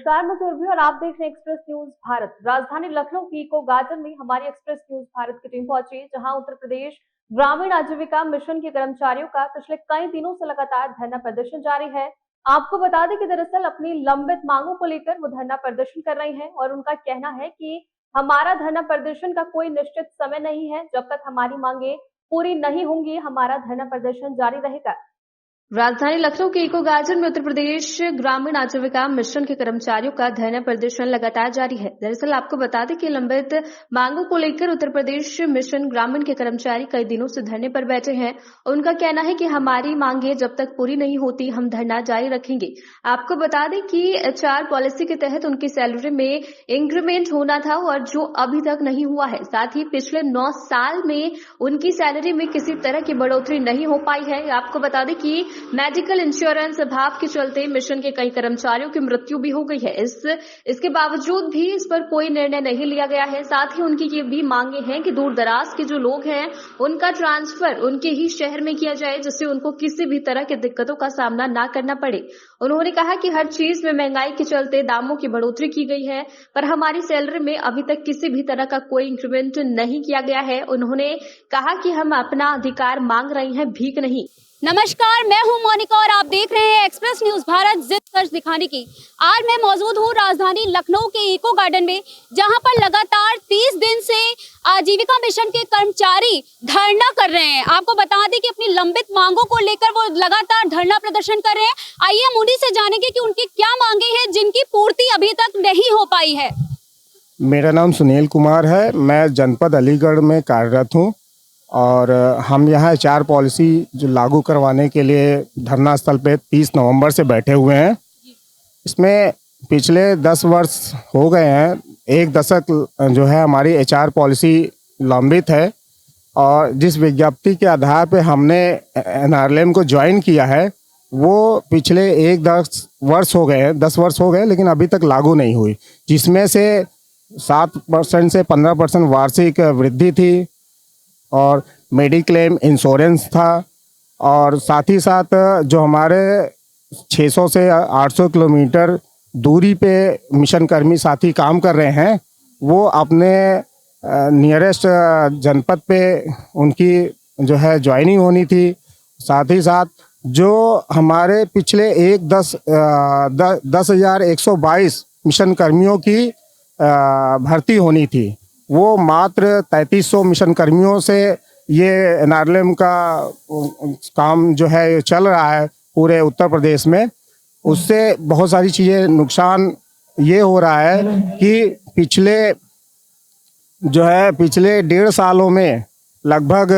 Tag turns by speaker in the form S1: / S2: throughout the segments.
S1: नमस्कार, मैं सुरभि और आप देख रहे हैं एक्सप्रेस न्यूज भारत। राजधानी लखनऊ की इको गार्डन में हमारी एक्सप्रेस न्यूज भारत की टीम पहुंची, जहां उत्तर प्रदेश ग्रामीण आजीविका मिशन के कर्मचारियों का पिछले कई दिनों से लगातार धरना प्रदर्शन जारी है। आपको बता दें कि दरअसल अपनी लंबित मांगों को लेकर वो धरना प्रदर्शन कर रही हैं और उनका कहना है कि हमारा धरना प्रदर्शन का कोई निश्चित समय नहीं है। जब तक हमारी मांगे पूरी नहीं होंगी, हमारा धरना प्रदर्शन जारी रहेगा। राजधानी लखनऊ के इको गार्डन में उत्तर प्रदेश ग्रामीण आजीविका मिशन के कर्मचारियों का धरना प्रदर्शन लगातार जारी है। दरअसल आपको बता दें कि लंबित मांगों को लेकर उत्तर प्रदेश मिशन ग्रामीण के कर्मचारी कई दिनों से धरने पर बैठे हैं। उनका कहना है कि हमारी मांगे जब तक पूरी नहीं होती, हम धरना जारी रखेंगे। आपको बता दें कि एचआर पॉलिसी के तहत उनकी सैलरी में इंक्रीमेंट होना था और जो अभी तक नहीं हुआ है। साथ ही पिछले 9 साल में उनकी सैलरी में किसी तरह की बढ़ोतरी नहीं हो पाई है। आपको बता दें कि मेडिकल इंश्योरेंस अभाव के चलते मिशन के कई कर्मचारियों की मृत्यु भी हो गई है। इसके बावजूद भी इस पर कोई निर्णय नहीं लिया गया है। साथ ही उनकी ये भी मांगे हैं कि दूर दराज के जो लोग हैं उनका ट्रांसफर उनके ही शहर में किया जाए, जिससे उनको किसी भी तरह की दिक्कतों का सामना ना करना पड़े। उन्होंने कहा कि हर चीज में महंगाई के चलते दामों की बढ़ोतरी की गई है, पर हमारी सैलरी में अभी तक किसी भी तरह का कोई इंक्रीमेंट नहीं किया गया है। उन्होंने कहा कि हम अपना अधिकार मांग रहे हैं, भीख नहीं।
S2: नमस्कार, मैं हूं मोनिका और आप देख रहे हैं एक्सप्रेस न्यूज भारत। जिद सच दिखाने की आज मैं मौजूद हूं राजधानी लखनऊ के इको गार्डन में, जहां पर लगातार 30 दिन से आजीविका मिशन के कर्मचारी धरना कर रहे हैं। आपको बता दें कि अपनी लंबित मांगों को लेकर वो लगातार धरना प्रदर्शन कर रहे हैं। आइए हम उन्हीं से जानेंगे कि उनकी क्या मांगे हैं जिनकी पूर्ति अभी तक नहीं हो पाई है।
S3: मेरा नाम सुनील कुमार है, मैं जनपद अलीगढ़ में कार्यरत हूँ और हम यहाँ एचआर पॉलिसी जो लागू करवाने के लिए धरना स्थल पे 30 नवंबर से बैठे हुए हैं। इसमें पिछले 10 वर्ष हो गए हैं, 1 दशक जो है हमारी एचआर पॉलिसी लंबित है और जिस विज्ञप्ति के आधार पे हमने एनआरएलएम को ज्वाइन किया है वो पिछले 10 वर्ष हो गए हैं, 10 वर्ष हो गए, लेकिन अभी तक लागू नहीं हुई, जिसमें से 7% से 15% वार्षिक वृद्धि थी और मेडिक्लेम इंश्योरेंस था। और साथ ही साथ जो हमारे 600 से 800 किलोमीटर दूरी पे मिशन कर्मी साथी काम कर रहे हैं, वो अपने नियरेस्ट जनपद पे उनकी जो है ज्वाइनिंग होनी थी। साथ ही साथ जो हमारे पिछले 10,122 मिशन कर्मियों की भर्ती होनी थी, वो मात्र 3300 मिशन कर्मियों से ये एनआरएलएम का काम जो है चल रहा है पूरे उत्तर प्रदेश में। उससे बहुत सारी चीज़ें नुकसान ये हो रहा है कि पिछले 1.5 सालों में लगभग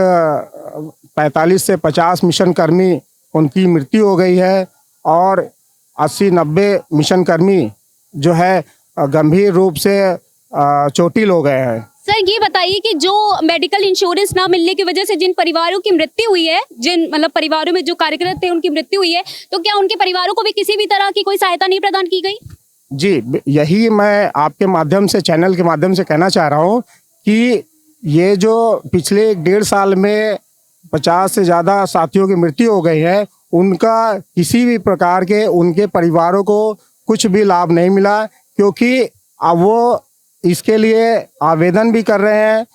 S3: 45 से 50 मिशन कर्मी उनकी मृत्यु हो गई है और 80-90 मिशन कर्मी जो है गंभीर रूप से चोटिल हो गए हैं।
S2: सर ये बताइए कि जो मेडिकल इंश्योरेंस ना मिलने की वजह से जिन परिवारों की मृत्यु हुई है, जिन मतलब परिवारों में जो कार्यरत थे उनकी मृत्यु हुई है, तो क्या उनके परिवारों को भी किसी भी तरह की कोई सहायता नहीं प्रदान की गई?
S3: जी, यही मैं आपके माध्यम से, चैनल के माध्यम से कहना चाह रहा हूँ कि ये जो पिछले 1.5 साल में 50 से ज़्यादा साथियों की मृत्यु हो गई है, उनका किसी भी प्रकार के उनके परिवारों को कुछ भी लाभ नहीं मिला, क्योंकि अब वो इसके लिए आवेदन भी कर रहे हैं,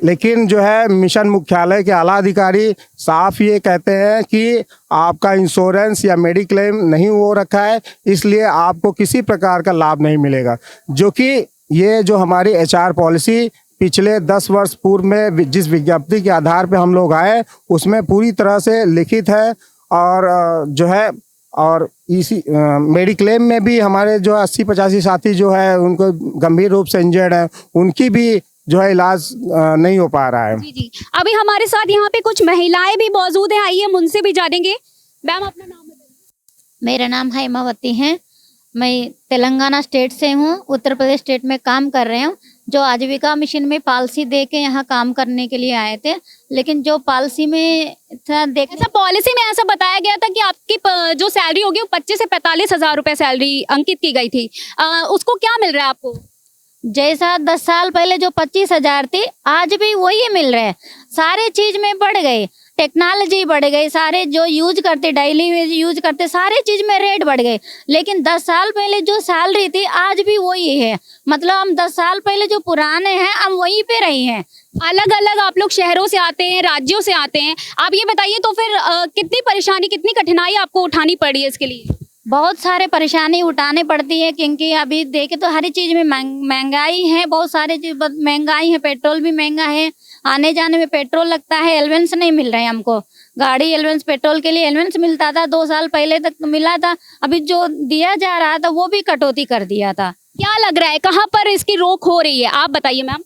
S3: लेकिन जो है मिशन मुख्यालय के आला अधिकारी साफ ये कहते हैं कि आपका इंश्योरेंस या मेडिक्लेम नहीं हो रखा है, इसलिए आपको किसी प्रकार का लाभ नहीं मिलेगा। जो कि ये जो हमारी एचआर पॉलिसी पिछले 10 वर्ष पूर्व में जिस विज्ञप्ति के आधार पे हम लोग आए, उसमें पूरी तरह से लिखित है और जो है और इसी मेडिक्लेम में भी हमारे जो 80-85 साथी जो है उनको गंभीर रूप से इंजर्ड है, उनकी भी जो है इलाज नहीं हो पा रहा है।
S2: जी जी, अभी हमारे साथ यहाँ पे कुछ महिलाएं भी मौजूद हैं, आइए हम उनसे भी जानेंगे। मैम अपना नाम बताइए।
S4: मेरा नाम हेमावती है, मैं तेलंगाना स्टेट से हूँ, उत्तर प्रदेश स्टेट में काम कर रहे हूँ। जो आजीविका मिशन में पॉलिसी दे के यहाँ काम करने के लिए आए थे, लेकिन जो पॉलिसी में
S2: ऐसा पॉलिसी में ऐसा बताया गया था कि आपकी जो सैलरी होगी वो 25 से 45 हजार रुपए सैलरी अंकित की गई थी, उसको क्या मिल रहा है आपको?
S4: जैसा 10 साल पहले जो 25,000 थी, आज भी वही मिल रहे हैं। सारे चीज में बढ़ गए, टेक्नोलॉजी बढ़ गई, सारे जो यूज करते डेली यूज करते सारे चीज में रेट बढ़ गए। लेकिन 10 साल पहले जो सैलरी थी आज भी वही है, मतलब हम 10 साल पहले जो पुराने हैं हम वहीं पे रहे हैं।
S2: अलग अलग आप लोग शहरों से आते हैं, राज्यों से आते हैं, आप ये बताइए तो फिर कितनी परेशानी, कितनी कठिनाई आपको उठानी पड़ी है इसके लिए?
S4: बहुत सारे परेशानी उठाने पड़ती है, क्योंकि अभी देखे तो हर चीज में महंगाई है, बहुत सारे चीज महंगाई है, पेट्रोल भी महंगा है, आने जाने में पेट्रोल लगता है, एलवेंस नहीं मिल रहे हैं हमको। गाड़ी एलवेंस, पेट्रोल के लिए एलवेंस मिलता था 2 साल पहले तक मिला था, अभी जो दिया जा रहा था वो भी कटौती कर दिया था।
S2: क्या लग रहा है कहाँ पर इसकी रोक हो रही है, आप बताइए मैम।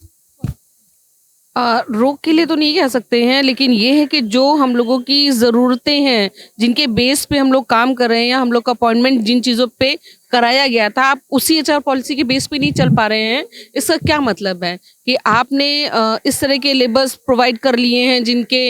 S5: रोक के लिए तो नहीं कह सकते हैं, लेकिन ये है कि जो हम लोगों की ज़रूरतें हैं, जिनके बेस पे हम लोग काम कर रहे हैं, या हम लोग का अपॉइंटमेंट जिन चीज़ों पे कराया गया था, आप उसी एचआर पॉलिसी के बेस पे नहीं चल पा रहे हैं। इसका क्या मतलब है कि आपने इस तरह के लेबर्स प्रोवाइड कर लिए हैं जिनके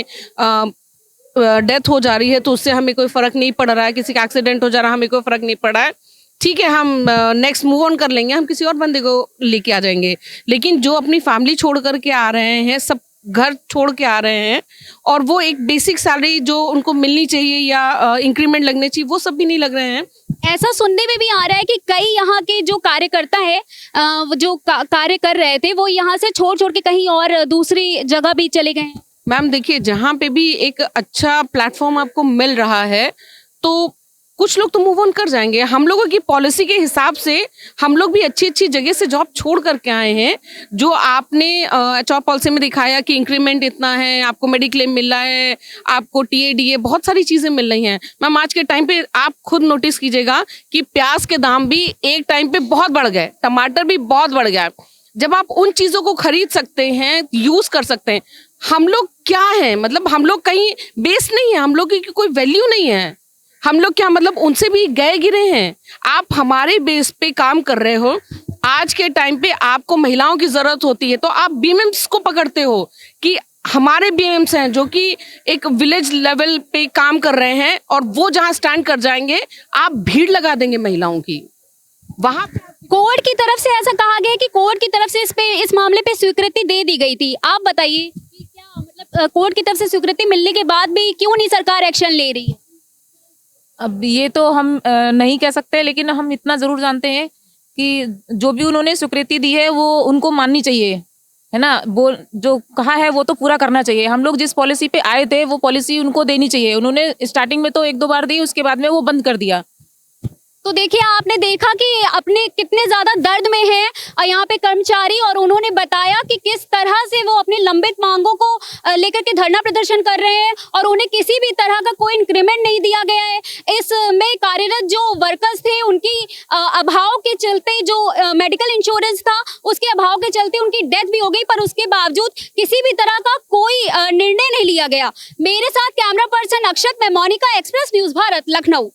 S5: डेथ हो जा रही है, तो उससे हमें कोई फ़र्क नहीं पड़ रहा है, किसी का एक्सीडेंट हो जा रहा है हमें कोई फ़र्क नहीं पड़ रहा है, ठीक है हम नेक्स्ट मूव ऑन कर लेंगे, हम किसी और बंदे को लेके आ जाएंगे। लेकिन जो अपनी फैमिली छोड़ करके आ रहे हैं, सब घर छोड़ के आ रहे हैं, और वो एक बेसिक सैलरी जो उनको मिलनी चाहिए या इंक्रीमेंट लगने चाहिए, वो सब भी नहीं लग रहे हैं।
S2: ऐसा सुनने में भी आ रहा है कि कई यहाँ के जो कार्यकर्ता है जो कार्य कर रहे थे वो यहाँ से छोड़ छोड़ के कहीं और दूसरी जगह भी चले गए हैं।
S5: मैम देखिए, जहाँ पे भी एक अच्छा प्लेटफॉर्म आपको मिल रहा है तो कुछ लोग तो मूव ऑन कर जाएंगे। हम लोगों की पॉलिसी के हिसाब से हम लोग भी अच्छी अच्छी जगह से जॉब छोड़ करके आए हैं। जो आपने जॉब पॉलिसी में दिखाया कि इंक्रीमेंट इतना है, आपको मेडिक्लेम मिल रहा है, आपको टीएडीए, बहुत सारी चीज़ें मिल रही हैं। मैम आज के टाइम पे आप खुद नोटिस कीजिएगा कि प्याज के दाम भी एक टाइम पे बहुत बढ़ गए, टमाटर भी बहुत बढ़ गया। जब आप उन चीज़ों को खरीद सकते हैं, यूज़ कर सकते हैं, हम लोग क्या हैं, मतलब हम लोग कहीं बेस नहीं है, हम लोग की कोई वैल्यू नहीं है। हम लोग क्या मतलब उनसे भी गए गिरे हैं। आप हमारे बेस पे काम कर रहे हो, आज के टाइम पे आपको महिलाओं की जरूरत होती है तो आप बीएमएम्स को पकड़ते हो कि हमारे बीएमएम्स हैं जो कि एक विलेज लेवल पे काम कर रहे हैं, और वो जहां स्टैंड कर जाएंगे आप भीड़ लगा देंगे महिलाओं की। वहां
S2: कोर्ट की तरफ से ऐसा कहा गया कि कोर्ट की तरफ से इस मामले पे स्वीकृति दे दी गई थी, आप बताइए कि क्या मतलब कोर्ट की तरफ से स्वीकृति मिलने के बाद भी क्यों नहीं सरकार एक्शन ले रही है?
S6: अब ये तो हम नहीं कह सकते, लेकिन हम इतना ज़रूर जानते हैं कि जो भी उन्होंने स्वीकृति दी है वो उनको माननी चाहिए, है ना। वो जो कहा है वो तो पूरा करना चाहिए। हम लोग जिस पॉलिसी पे आए थे वो पॉलिसी उनको देनी चाहिए। उन्होंने स्टार्टिंग में तो 1-2 बार दी, उसके बाद में वो बंद कर दिया।
S2: तो देखिए आपने देखा कि अपने कितने ज्यादा दर्द में हैं यहाँ पे कर्मचारी, और उन्होंने बताया कि किस तरह से वो अपनी लंबित मांगों को लेकर के धरना प्रदर्शन कर रहे हैं, और उन्हें किसी भी तरह का कोई इंक्रीमेंट नहीं दिया गया है। इसमें कार्यरत जो वर्कर्स थे उनकी अभाव के चलते, जो मेडिकल इंश्योरेंस था उसके अभाव के चलते उनकी डेथ भी हो गई, पर उसके बावजूद किसी भी तरह का कोई निर्णय नहीं लिया गया। मेरे साथ कैमरा पर्सन अक्षत, मैं मोनिका, एक्सप्रेस न्यूज भारत, लखनऊ।